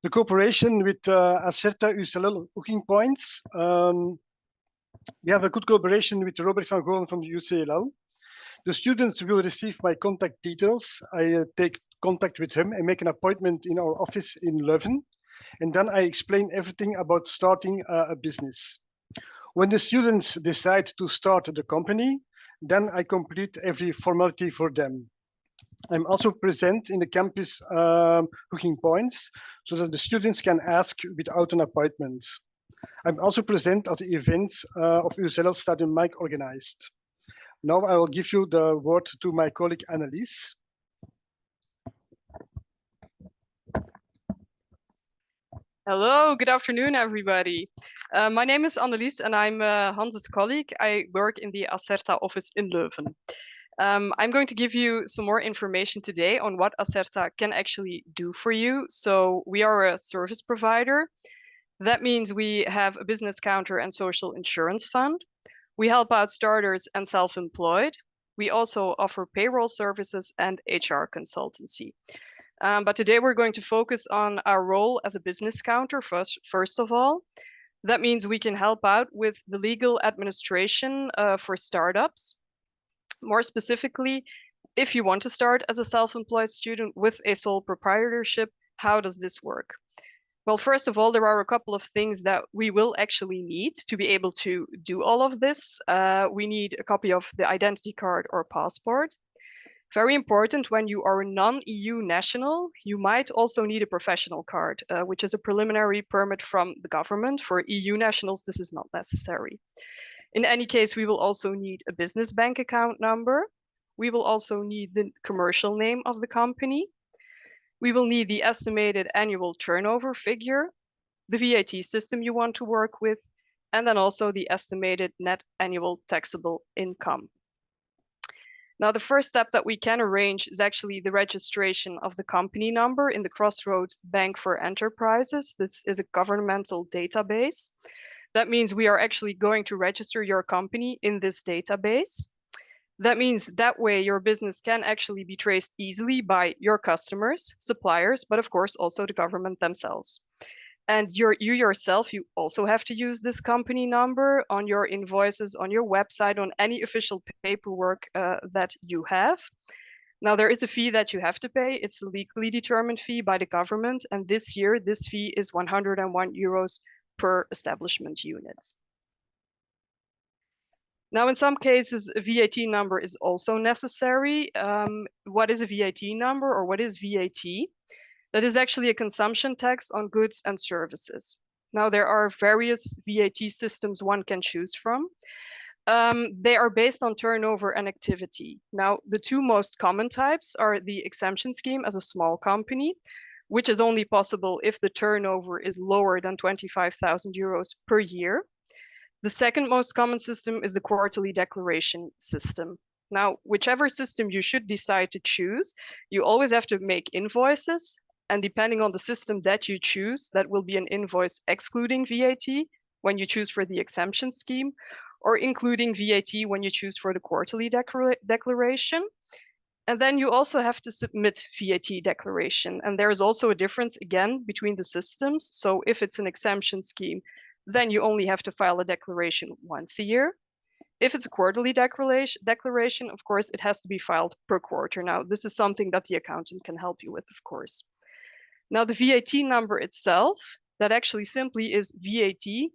[SPEAKER 5] The cooperation with Acerta UCLL hooking points. We have a good collaboration with Robrecht Van Goolen from the UCLL. The students will receive my contact details. I take contact with him and make an appointment in our office in Leuven. And then I explain everything about starting a business. When the students decide to start the company, then I complete every formality for them. I'm also present in the campus hooking points so that the students can ask without an appointment. I'm also present at the events of UCLL Stadium Mike organized. Now I will give you the word to my colleague Annelies.
[SPEAKER 6] Hello, good afternoon, everybody. My name is Annelies and I'm Hans' colleague. I work in the Acerta office in Leuven. I'm going to give you some more information today on what Acerta can actually do for you. So we are a service provider. That means we have a business counter and social insurance fund. We help out starters and self-employed. We also offer payroll services and HR consultancy. But today we're going to focus on our role as a business counter first of all. That means we can help out with the legal administration for startups. More specifically, if you want to start as a self-employed student with a sole proprietorship, how does this work? Well, first of all, there are a couple of things that we will actually need to be able to do all of this. We need a copy of the identity card or passport. Very important, when you are a non-EU national, you might also need a professional card, which is a preliminary permit from the government. For EU nationals, this is not necessary. In any case, we will also need a business bank account number. We will also need the commercial name of the company. We will need the estimated annual turnover figure, the VAT system you want to work with, and then also the estimated net annual taxable income. Now, the first step that we can arrange is actually the registration of the company number in the Crossroads Bank for Enterprises. This is a governmental database. That means we are actually going to register your company in this database. That means that way your business can actually be traced easily by your customers, suppliers, but of course also the government themselves. And you yourself, you also have to use this company number on your invoices, on your website, on any official paperwork that you have. Now, there is a fee that you have to pay. It's a legally determined fee by the government. And this year, this fee is 101 euros per establishment unit. Now, in some cases, a VAT number is also necessary. What is a VAT number, or what is VAT? That is actually a consumption tax on goods and services. Now, there are various VAT systems one can choose from. They are based on turnover and activity. Now, the two most common types are the exemption scheme as a small company, which is only possible if the turnover is lower than 25,000 euros per year. The second most common system is the quarterly declaration system. Now, whichever system you should decide to choose, you always have to make invoices. And depending on the system that you choose, that will be an invoice excluding VAT when you choose for the exemption scheme, or including VAT when you choose for the quarterly declaration. And then you also have to submit VAT declaration. And there is also a difference, again, between the systems. So if it's an exemption scheme, then you only have to file a declaration once a year. If it's a quarterly declaration, of course, it has to be filed per quarter. Now, this is something that the accountant can help you with, of course. Now, the VAT number itself, that actually simply is VAT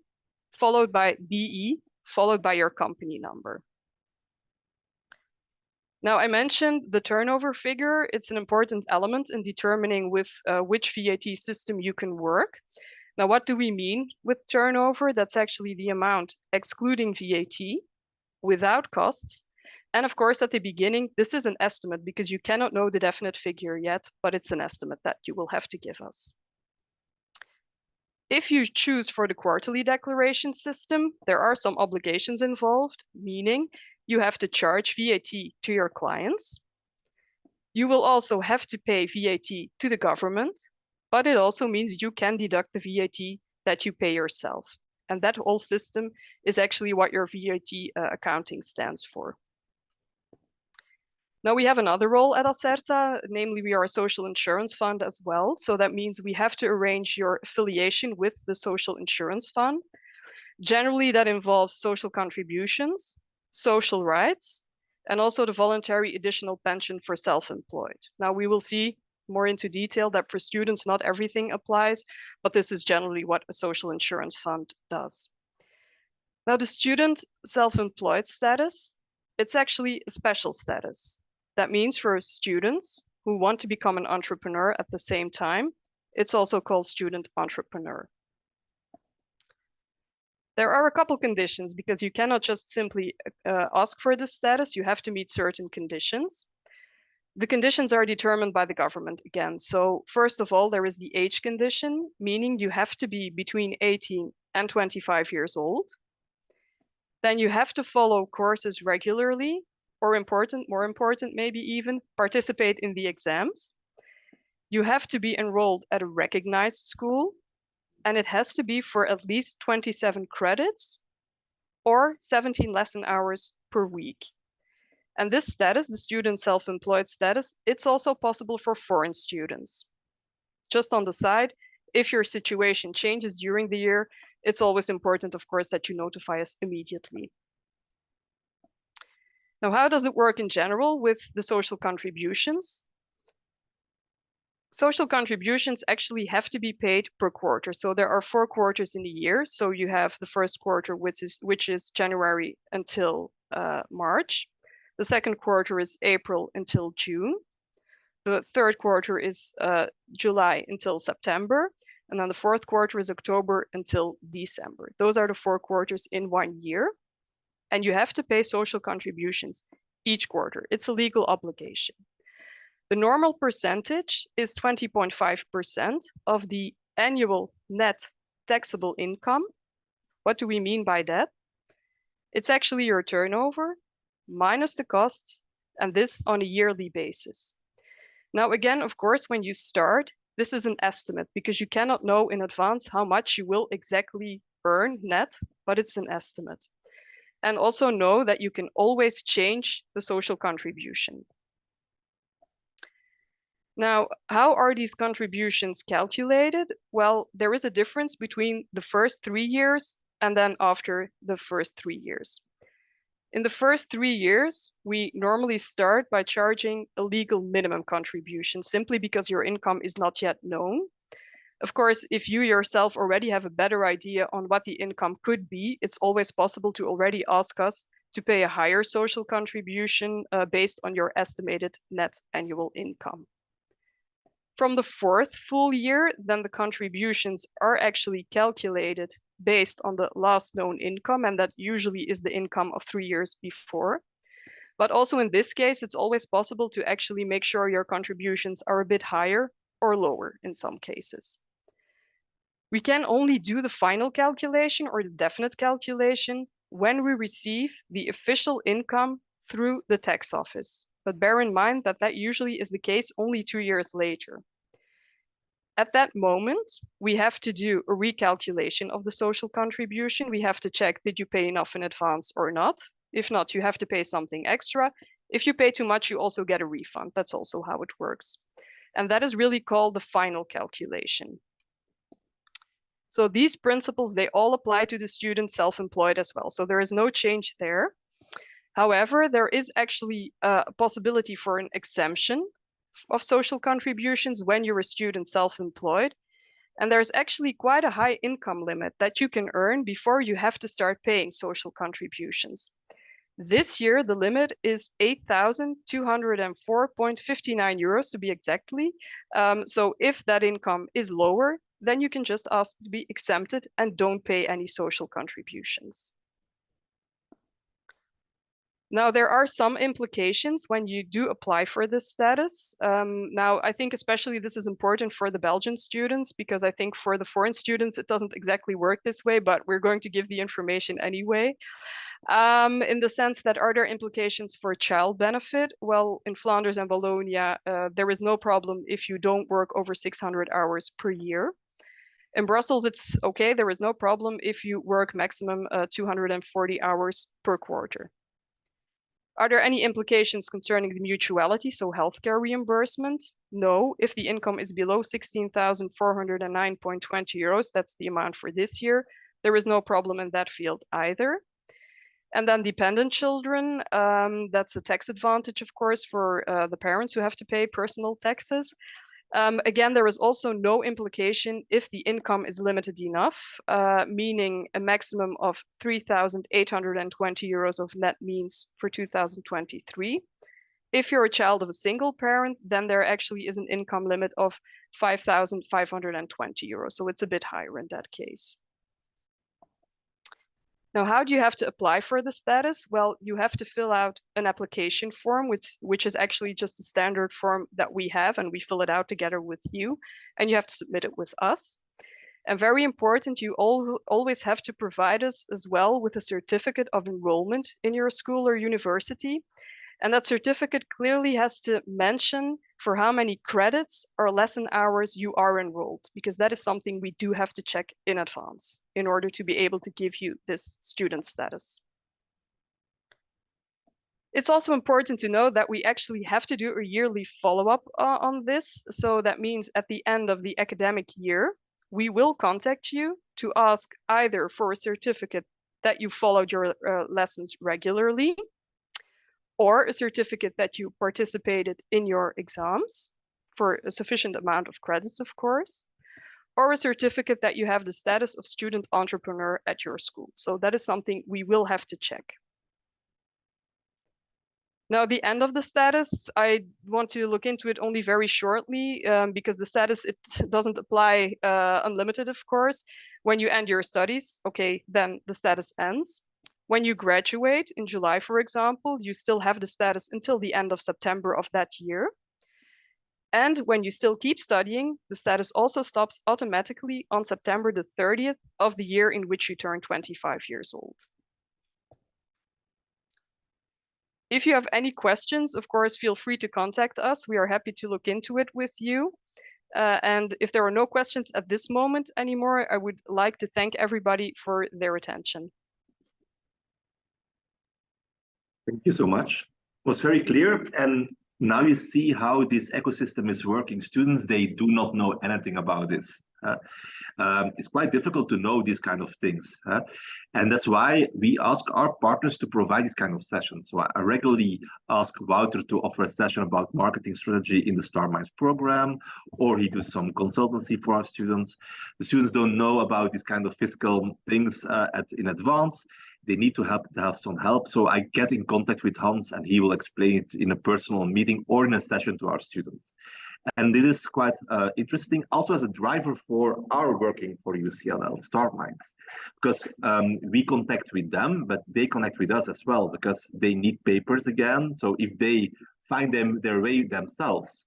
[SPEAKER 6] followed by BE, followed by your company number. Now, I mentioned the turnover figure. It's an important element in determining with which VAT system you can work. Now, what do we mean with turnover? That's actually the amount excluding VAT without costs And of course, at the beginning, this is an estimate because you cannot know the definite figure yet, but it's an estimate that you will have to give us. If you choose for the quarterly declaration system, there are some obligations involved, meaning you have to charge VAT to your clients. You will also have to pay VAT to the government, but it also means you can deduct the VAT that you pay yourself. And that whole system is actually what your VAT accounting stands for. Now we have another role at Acerta, namely we are a social insurance fund as well. So that means we have to arrange your affiliation with the social insurance fund. Generally that involves social contributions, social rights, and also the voluntary additional pension for self-employed. Now we will see more into detail that for students, not everything applies, but this is generally what a social insurance fund does. Now the student self-employed status, it's actually a special status. That means for students who want to become an entrepreneur at the same time, it's also called student entrepreneur. There are a couple conditions because you cannot just simply ask for this status. You have to meet certain conditions. The conditions are determined by the government again. So first of all, there is the age condition, meaning you have to be between 18 and 25 years old. Then you have to follow courses regularly, or more important, maybe even participate in the exams. You have to be enrolled at a recognized school, and it has to be for at least 27 credits or 17 lesson hours per week. And this status, the student self-employed status, it's also possible for foreign students. Just on the side, if your situation changes during the year, it's always important, of course, that you notify us immediately. Now, how does it work in general with the social contributions? Social contributions actually have to be paid per quarter. So there are 4 quarters in a year. So you have the first quarter, which is January until March. The second quarter is April until June. The third quarter is July until September. And then the fourth quarter is October until December. Those are the 4 quarters in 1 year. And you have to pay social contributions each quarter. It's a legal obligation. The normal percentage is 20.5% of the annual net taxable income. What do we mean by that? It's actually your turnover minus the costs, and this on a yearly basis. Now, again, of course, when you start, this is an estimate because you cannot know in advance how much you will exactly earn net, but it's an estimate. And also know that you can always change the social contribution. Now, how are these contributions calculated? Well, there is a difference between the first 3 years and then after the first 3 years. In the first 3 years, we normally start by charging a legal minimum contribution simply because your income is not yet known. Of course, if you yourself already have a better idea on what the income could be, it's always possible to already ask us to pay a higher social contribution based on your estimated net annual income. From the 4th full year, then the contributions are actually calculated based on the last known income, and that usually is the income of 3 years before. But also in this case, it's always possible to actually make sure your contributions are a bit higher or lower in some cases. We can only do the final calculation or the definite calculation when we receive the official income through the tax office. But bear in mind that that usually is the case only 2 years later. At that moment, we have to do a recalculation of the social contribution. We have to check, did you pay enough in advance or not? If not, you have to pay something extra. If you pay too much, you also get a refund. That's also how it works. And that is really called the final calculation. So these principles, they all apply to the student self-employed as well. So there is no change there. However, there is actually a possibility for an exemption of social contributions when you're a student self-employed. And there's actually quite a high income limit that you can earn before you have to start paying social contributions. This year, the limit is 8,204.59 euros to be exactly. So if that income is lower, then you can just ask to be exempted and don't pay any social contributions. Now, there are some implications when you do apply for this status. Now, I think especially this is important for the Belgian students, because I think for the foreign students, it doesn't exactly work this way, but we're going to give the information anyway. In the sense that, are there implications for child benefit? Well, in Flanders and Wallonia, there is no problem if you don't work over 600 hours per year. In Brussels, it's okay. There is no problem if you work maximum 240 hours per quarter. Are there any implications concerning the mutuality, so healthcare reimbursement? No, if the income is below 16,409.20 euros, that's the amount for this year, there is no problem in that field either. And then dependent children, that's a tax advantage, of course, for the parents who have to pay personal taxes. Again, there is also no implication if the income is limited enough, meaning a maximum of 3,820 euros of net means for 2023. If you're a child of a single parent, then there actually is an income limit of 5,520 euros. So it's a bit higher in that case. Now, how do you have to apply for the status? Well, you have to fill out an application form, which is actually just a standard form that we have, and we fill it out together with you, and you have to submit it with us. And very important, you always have to provide us as well with a certificate of enrollment in your school or university. And that certificate clearly has to mention for how many credits or lesson hours you are enrolled, because that is something we do have to check in advance in order to be able to give you this student status. It's also important to know that we actually have to do a yearly follow-up on this. So that means at the end of the academic year, we will contact you to ask either for a certificate that you followed your lessons regularly, or a certificate that you participated in your exams for a sufficient amount of credits, of course, or a certificate that you have the status of student entrepreneur at your school. So that is something we will have to check. Now, the end of the status, I want to look into it only very shortly because the status, it doesn't apply unlimited, of course. When you end your studies, okay, then the status ends. When you graduate in July, for example, you still have the status until the end of September of that year. And when you still keep studying, the status also stops automatically on September the 30th of the year in which you turn 25 years old. If you have any questions, of course, feel free to contact us. We are happy to look into it with you. And if there are no questions at this moment anymore, I would like to thank everybody for their attention.
[SPEAKER 3] Thank you so much. It was very clear. And now you see how this ecosystem is working. Students, they do not know anything about this. It's quite difficult to know these kind of things. And that's why we ask our partners to provide these kind of sessions. So I regularly ask Wouter to offer a session about marketing strategy in the Star Minds program, or he does some consultancy for our students. The students don't know about these kind of fiscal things in advance. They need to have some help. So I get in contact with Hans and he will explain it in a personal meeting or in a session to our students. And it is quite interesting also as a driver for our working for UCLL, Star Minds, because we connect with them, but they connect with us as well because they need papers again. So if they find their way themselves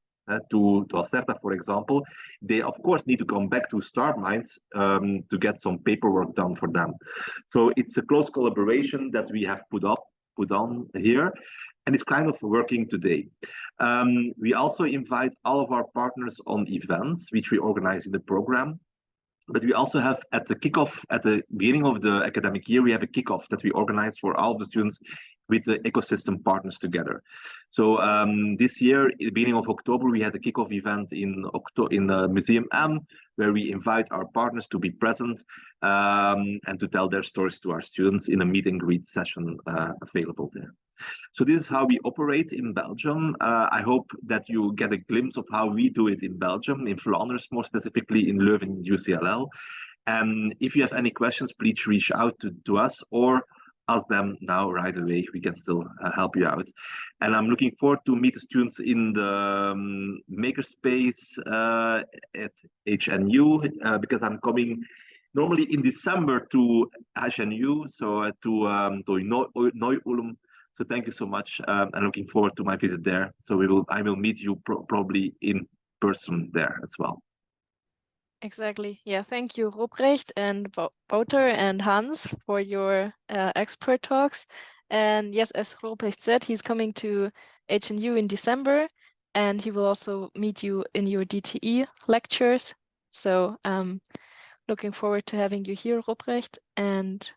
[SPEAKER 3] to Acerta, for example, they of course need to come back to Star Minds to get some paperwork done for them. So it's a close collaboration that we have put on here, and it's kind of working today. We also invite all of our partners on events which we organize in the program. But we also have at the kickoff, at the beginning of the academic year, we have a kickoff that we organize for all of the students with the ecosystem partners together. So this year, at the beginning of October, we had a kickoff event in Museum M, where we invite our partners to be present and to tell their stories to our students in a meet and greet session available there. So this is how we operate in Belgium. I hope that you get a glimpse of how we do it in Belgium, in Flanders, more specifically in Leuven, UCLL. And if you have any questions, please reach out to us or ask them now right away. We can still help you out. And I'm looking forward to meet the students in the makerspace at HNU because I'm coming normally in December to HNU, so to Neu-Ulm. So thank you so much. I'm looking forward to my visit there. So I will meet you probably in person there as well.
[SPEAKER 1] Exactly. Yeah, thank you, Robrecht and Wouter and Hans for your expert talks. And yes, as Robrecht said, he's coming to HNU in December, and he will also meet you in your DTE lectures. So looking forward to having you here, Robrecht. And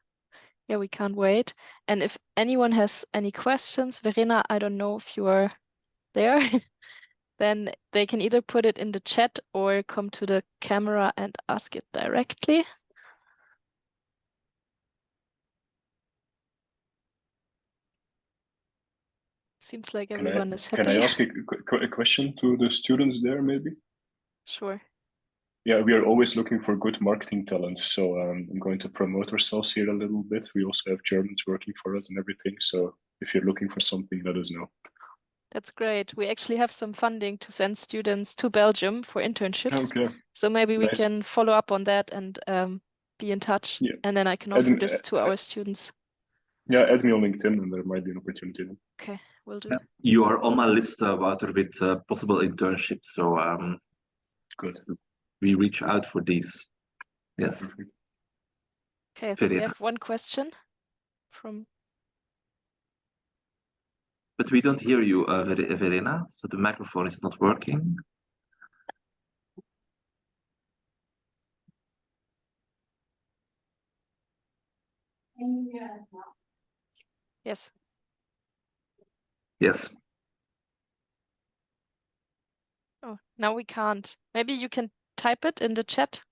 [SPEAKER 1] yeah, we can't wait. And if anyone has any questions, Verena, I don't know if you are there. Then they can either put it in the chat or come to the camera and ask it directly. Seems like everyone is happy.
[SPEAKER 4] Can I ask a question to the students there, maybe?
[SPEAKER 1] Sure.
[SPEAKER 4] Yeah, we are always looking for good marketing talent. So I'm going to promote ourselves here a little bit. We also have Germans working for us and everything. So if you're looking for something, let us know.
[SPEAKER 1] That's great. We actually have some funding to send students to Belgium for internships.
[SPEAKER 4] Okay.
[SPEAKER 1] So maybe we
[SPEAKER 4] Nice.
[SPEAKER 1] can follow up on that and be in touch.
[SPEAKER 4] Yeah.
[SPEAKER 1] And then I can offer this to our students.
[SPEAKER 4] Yeah, add me on LinkedIn and there might be an opportunity then.
[SPEAKER 1] Okay, will do.
[SPEAKER 3] You are on my list, Wouter, with possible internships. So
[SPEAKER 4] good.
[SPEAKER 3] We reach out for these. Yes.
[SPEAKER 4] Perfect.
[SPEAKER 1] Okay, I think we have one question from.
[SPEAKER 3] But we don't hear you, Verena, so the microphone is not working.
[SPEAKER 1] Yes.
[SPEAKER 3] Yes.
[SPEAKER 1] Oh, now we can't. Maybe you can type it in the chat.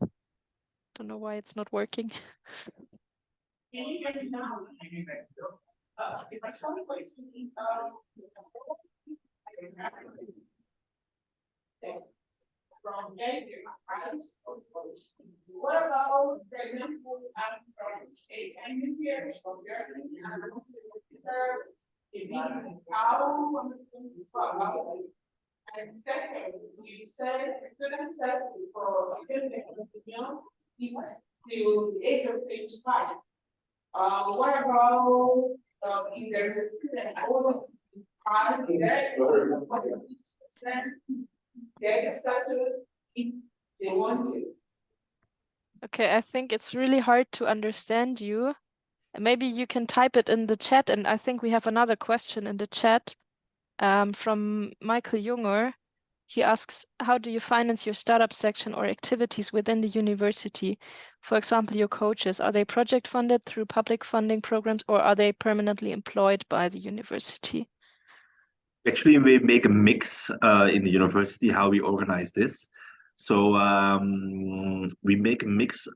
[SPEAKER 1] Don't know why it's not working.
[SPEAKER 7] What about pregnant women from 8 and years from Germany? And second, you said students that for students to the age of 25. What about if there's a student older than 5 they discuss it if they want to.
[SPEAKER 1] Okay, I think it's really hard to understand you. Maybe you can type it in the chat, and I think we have another question in the chat from Michael Junger. He asks, how do you finance your startup section or activities within the university? For example, your coaches, are they project funded through public funding programs or are they permanently employed by the university?
[SPEAKER 3] Actually, we make a mix in the university, how we organize this. So we make a mix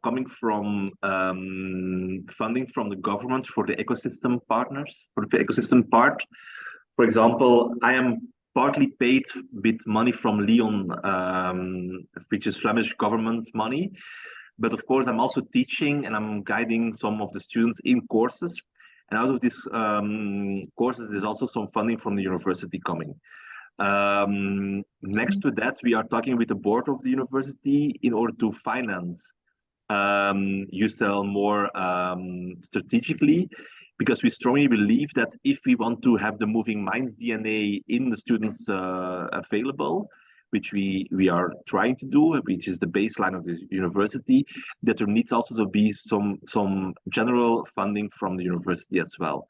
[SPEAKER 3] coming from funding from the government for the ecosystem partners, for the ecosystem part. For example, I am partly paid with money from Lyon, which is Flemish government money. But of course, I'm also teaching and I'm guiding some of the students in courses. And out of these courses, there's also some funding from the university coming. Next to that, we are talking with the board of the university in order to finance UCL more strategically, because we strongly believe that if we want to have the moving minds DNA in the students available, which we are trying to do, which is the baseline of this university, that there needs also to be some general funding from the university as well.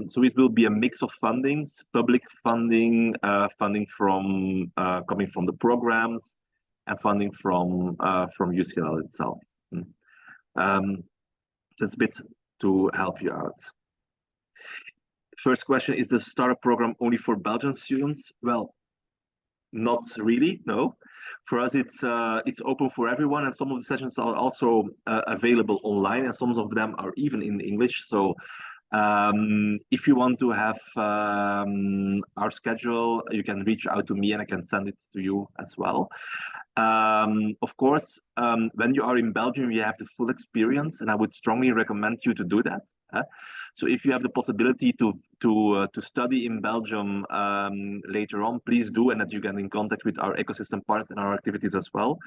[SPEAKER 3] So it will be a mix of fundings, public funding, funding from coming from the programs, and funding from UCL itself. That's a bit to help you out. First question, is the startup program only for Belgian students? Well, not really, no. For us, it's open for everyone, and some of the sessions are also available online, and some of them are even in English. So if you want to have our schedule, you can reach out to me and I can send it to you as well. Of course, when you are in Belgium, you have the full experience, and I would strongly recommend you to do that. So if you have the possibility to study in Belgium later on, please do, and that you get in contact with our ecosystem partners and our activities as well.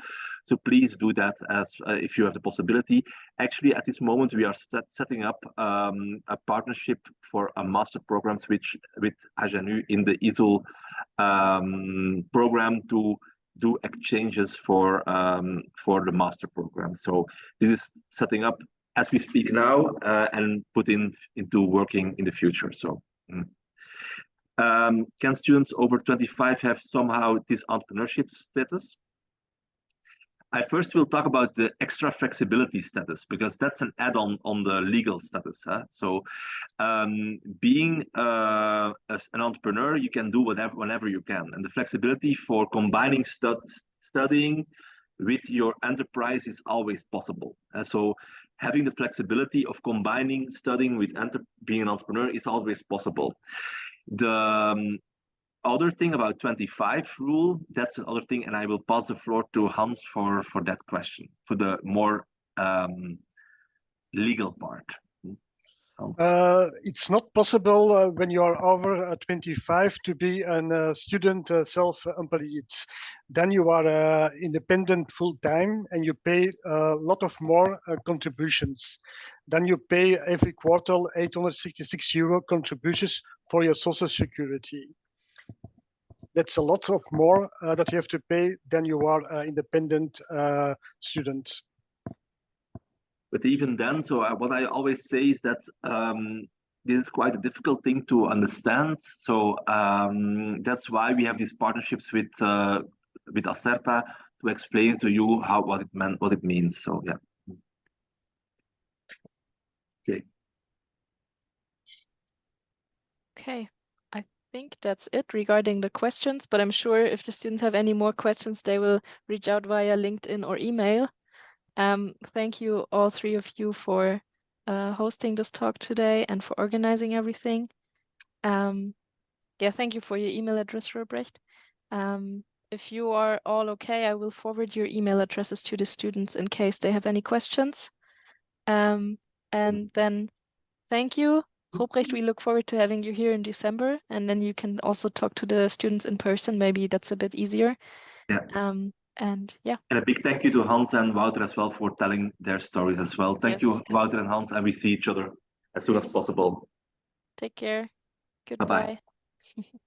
[SPEAKER 3] So please do that as if you have the possibility. Actually, at this moment, we are setting up a partnership for a master programs with AGNU in the ISO program to do exchanges for the master program. So this is setting up as we speak now and put into working in the future. So can students over 25 have somehow this entrepreneurship status? I first will talk about the extra flexibility status, because that's an add-on on the legal status. Huh? So being an entrepreneur, you can do whatever, whenever you can. And the flexibility for combining studying with your enterprise is always possible. So having the flexibility of combining studying with being an entrepreneur is always possible. The other thing about 25 rule, that's another thing, and I will pass the floor to Hans for that question, for the more legal part.
[SPEAKER 5] It's not possible when you are over 25 to be a student self-employed. Then you are independent full-time and you pay a lot of more contributions. Then you pay every quarter 866 euro contributions for your social security. That's a lot of more that you have to pay than you are independent student.
[SPEAKER 3] But even then, so what I always say is that this is quite a difficult thing to understand. So that's why we have these partnerships with Acerta to explain to you what it means. So yeah. Okay.
[SPEAKER 1] Okay. I think that's it regarding the questions, but I'm sure if the students have any more questions, they will reach out via LinkedIn or email. Thank you, all three of you, for hosting this talk today and for organizing everything. Yeah, thank you for your email address, Robrecht. If you are all okay, I will forward your email addresses to the students in case they have any questions. And then thank you, Robrecht. We look forward to having you here in December, and then you can also talk to the students in person. Maybe that's a bit easier.
[SPEAKER 3] Yeah.
[SPEAKER 1] And yeah.
[SPEAKER 3] And a big thank you to Hans and Wouter as well for telling their stories as well. Thank you, Wouter and Hans, and we see each other as soon as possible.
[SPEAKER 1] Take care. Goodbye.
[SPEAKER 3] Bye-bye.